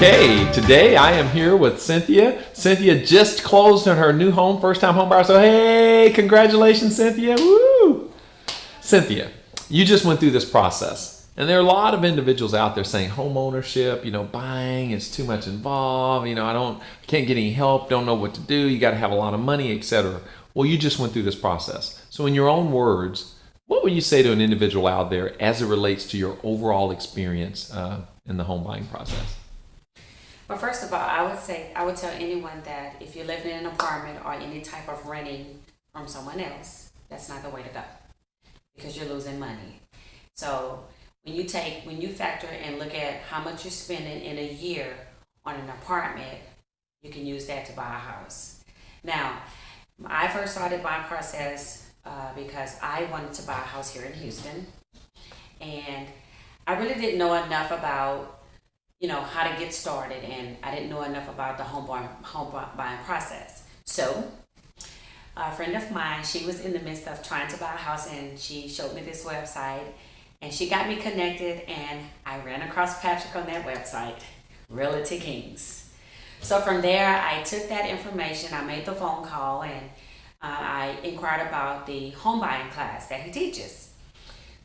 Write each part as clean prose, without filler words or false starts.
Okay, today I am here with Cynthia. Cynthia just closed on her new home, first time home buyer. So hey, congratulations, Cynthia. Woo! Cynthia, you just went through this process. And there are a lot of individuals out there saying home ownership, buying is too much involved. I can't get any help, don't know what to do. You got to have a lot of money, etc. Well, you just went through this process. So in your own words, what would you say to an individual out there as it relates to your overall experience in the home buying process? Well, first of all, I would tell anyone that if you're living in an apartment or any type of renting from someone else, that's not the way to go because you're losing money. So when you factor and look at how much you're spending in a year on an apartment, you can use that to buy a house. Now, I first started buying process because I wanted to buy a house here in Houston, and I really didn't know enough about how to get started, and I didn't know enough about the home buying process. So a friend of mine, she was in the midst of trying to buy a house, and she showed me this website, and she got me connected, and I ran across Patrick on that website, Realty Kings. So from there, I took that information, I made the phone call, and I inquired about the home buying class that he teaches.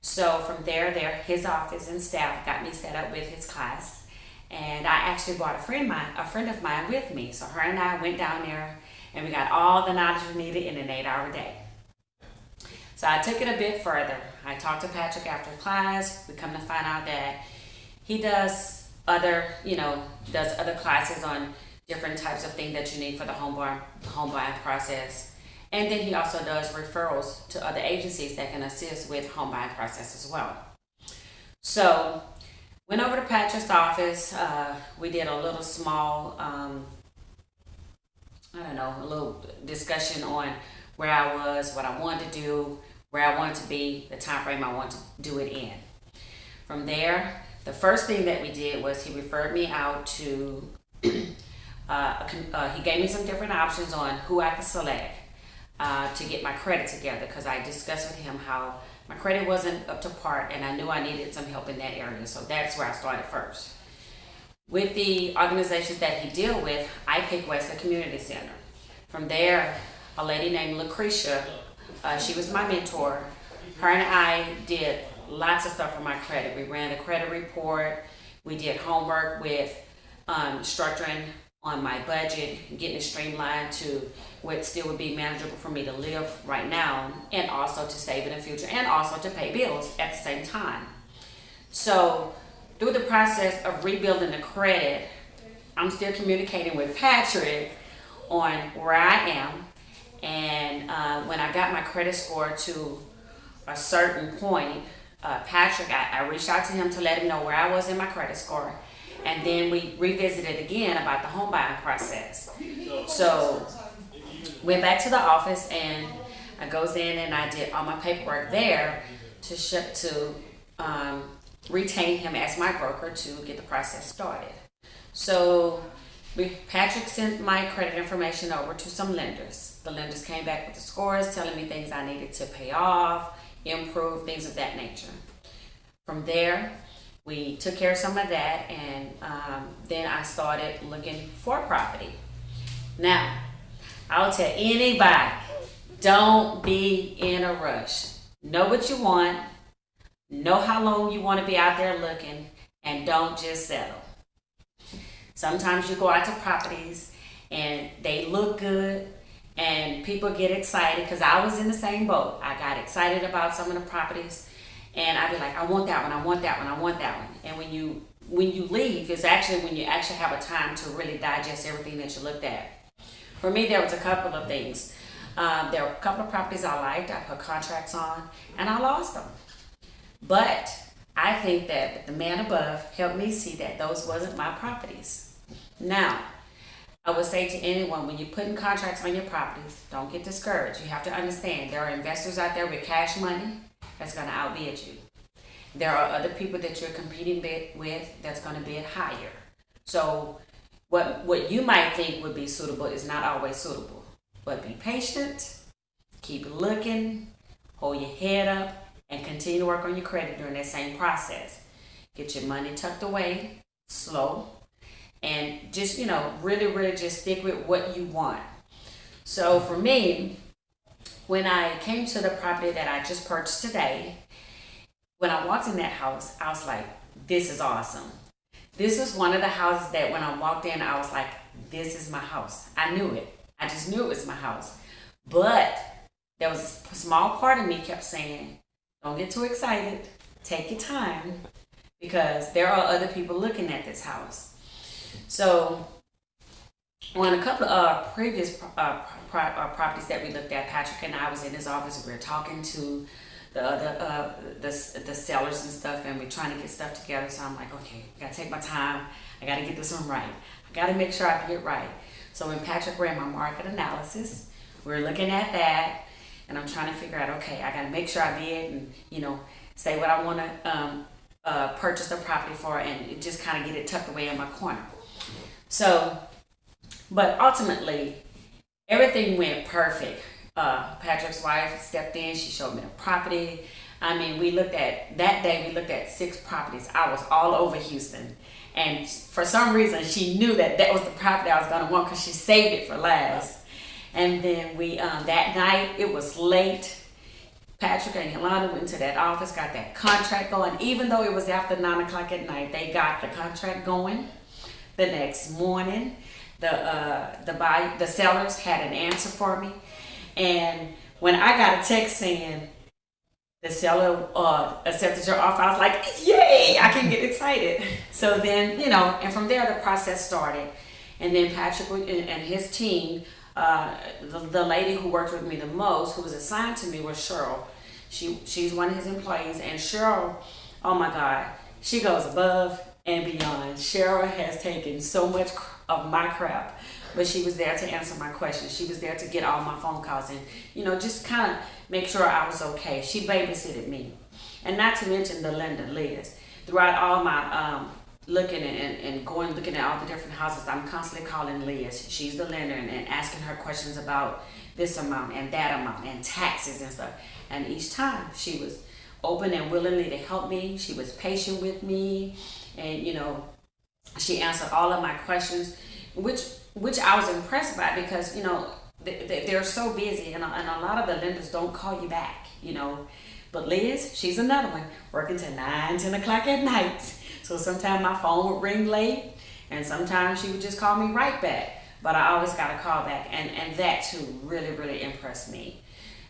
So from there, his office and staff got me set up with his class. And I actually brought a friend of mine with me. So her and I went down there and we got all the knowledge we needed in an 8-hour day. So I took it a bit further. I talked to Patrick after class. We come to find out that he does other classes on different types of things that you need for the home buying process. And then he also does referrals to other agencies that can assist with home buying process as well. So went over to Patrick's office. We did a little small, a little discussion on where I was, what I wanted to do, where I wanted to be, the time frame I wanted to do it in. From there, the first thing that we did was he referred me out to, he gave me some different options on who I could select to get my credit together, because I discussed with him how my credit wasn't up to par, and I knew I needed some help in that area. So that's where I started first. With the organizations that he deal with, I picked Wesley Community Center. From there, a lady named Lucretia, she was my mentor. Her and I did lots of stuff for my credit. We ran a credit report. We did homework with structuring on my budget, getting it streamlined to what still would be manageable for me to live right now, and also to save in the future, and also to pay bills at the same time. So through the process of rebuilding the credit, I'm still communicating with Patrick on where I am. And when I got my credit score to a certain point, Patrick, I reached out to him to let him know where I was in my credit score. And then we revisited again about the home buying process. So went back to the office, and I goes in and I did all my paperwork there to retain him as my broker to get the process started. So Patrick sent my credit information over to some lenders. The lenders came back with the scores, telling me things I needed to pay off, improve, things of that nature. From there, we took care of some of that, and then I started looking for property. Now, I'll tell anybody, don't be in a rush. Know what you want, know how long you want to be out there looking, and don't just settle. Sometimes you go out to properties and they look good and people get excited, because I was in the same boat. I got excited about some of the properties, and I'd be like, I want that one, I want that one, I want that one. And when you leave, it's actually when you actually have a time to really digest everything that you looked at. For me, there was a couple of things. There were a couple of properties I liked, I put contracts on, and I lost them. But I think that the man above helped me see that those wasn't my properties. Now, I would say to anyone, when you're putting contracts on your properties, don't get discouraged. You have to understand there are investors out there with cash money that's going to outbid you. There are other people that you're competing with that's going to bid higher. So what you might think would be suitable is not always suitable. But be patient, keep looking, hold your head up, and continue to work on your credit during that same process. Get your money tucked away, slow, and just, really, really just stick with what you want. So for me, when I came to the property that I just purchased today, when I walked in that house, I was like, this is awesome. This was one of the houses that when I walked in, I was like, this is my house. I knew it. I just knew it was my house. But there was a small part of me kept saying, don't get too excited. Take your time, because there are other people looking at this house. So on a couple of previous properties that we looked at, Patrick and I was in his office. We were talking to the other the sellers and stuff, and we're trying to get stuff together. So I'm like, okay, I gotta take my time. I gotta get this one right. I gotta make sure I get it right. So when Patrick ran my market analysis, we were looking at that, and I'm trying to figure out, okay, I gotta make sure I bid and say what I want to purchase the property for, and just kind of get it tucked away in my corner. So, but ultimately, everything went perfect. Patrick's wife stepped in. She showed me the property. I mean, we looked at 6 properties. I was all over Houston. And for some reason, she knew that was the property I was going to want, because she saved it for last. And then we, that night, it was late. Patrick and Yolanda went to that office, got that contract going. Even though it was after 9 o'clock at night, they got the contract going. The next morning, the sellers had an answer for me. And when I got a text saying the seller accepted your offer, I was like, yay, I can get excited. So then, and from there the process started. And then Patrick and his team, the lady who worked with me the most, who was assigned to me, was Cheryl. She's one of his employees, and Cheryl, oh my God, she goes above and beyond. Cheryl has taken so much of my crap, but she was there to answer my questions. She was there to get all my phone calls and, just kind of make sure I was okay. She babysitted me. And not to mention the lender, Liz. Throughout all my looking at all the different houses, I'm constantly calling Liz. She's the lender, and asking her questions about this amount and that amount and taxes and stuff. And each time she was open and willingly to help me. She was patient with me, and she answered all of my questions, which I was impressed by, because they're so busy, and a lot of the lenders don't call you back. But Liz, she's another one, working till 10 o'clock at night. So sometimes my phone would ring late, and sometimes she would just call me right back. But I always got a call back, and that too really, really impressed me.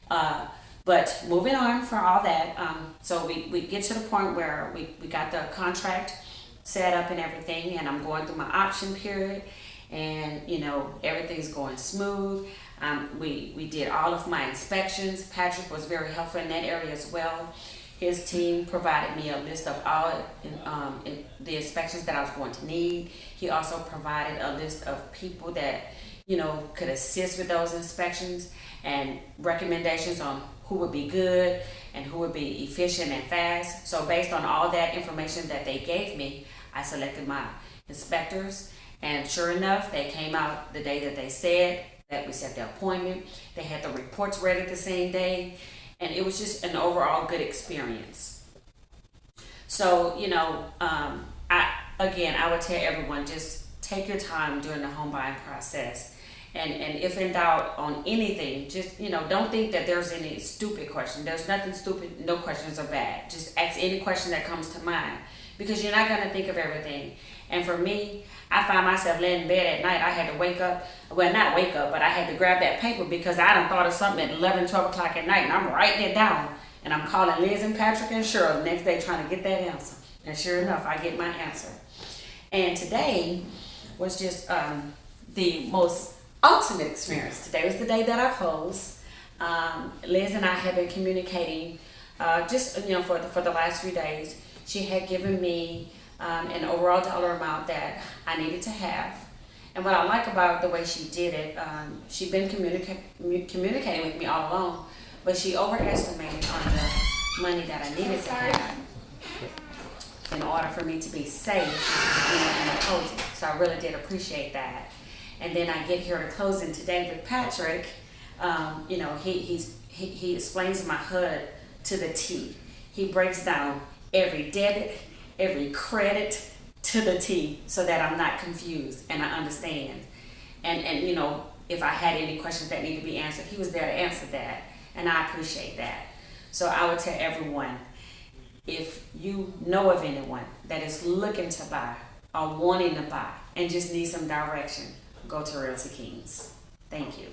But moving on for all that, so we get to the point where we got the contract set up and everything, and I'm going through my option period, and everything's going smooth. We did all of my inspections. Patrick was very helpful in that area as well. His team provided me a list of all the inspections that I was going to need. He also provided a list of people that could assist with those inspections, and recommendations on who would be good and who would be efficient and fast. So based on all that information that they gave me, I selected my inspectors, and sure enough, they came out the day that they said that we set the appointment. They had the reports ready the same day, and it was just an overall good experience. So, I would tell everyone, just take your time during the home buying process. And if in doubt on anything, just, don't think that there's any stupid question. There's nothing stupid. No questions are bad. Just ask any question that comes to mind, because you're not going to think of everything. And for me, I find myself laying in bed at night. I had to wake up. Well, not wake up, but I had to grab that paper, because I done thought of something at 11, 12 o'clock at night, and I'm writing it down. And I'm calling Liz and Patrick and Cheryl the next day trying to get that answer. And sure enough, I get my answer. And today was just the most ultimate experience. Today was the day that I closed. Liz and I have been communicating for the last few days. She had given me an overall dollar amount that I needed to have. And what I like about the way she did it, she'd been communicating with me all along, but she overestimated on the money that I needed to have in order for me to be safe in the closing. So I really did appreciate that. And then I get here to closing today with Patrick. He explains my HUD to the T. He breaks down every debit, every credit, to the T so that I'm not confused and I understand. And you know, if I had any questions that need to be answered, he was there to answer that, and I appreciate that. So I would tell everyone, if you know of anyone that is looking to buy or wanting to buy and just need some direction, go to Realty Kings. Thank you.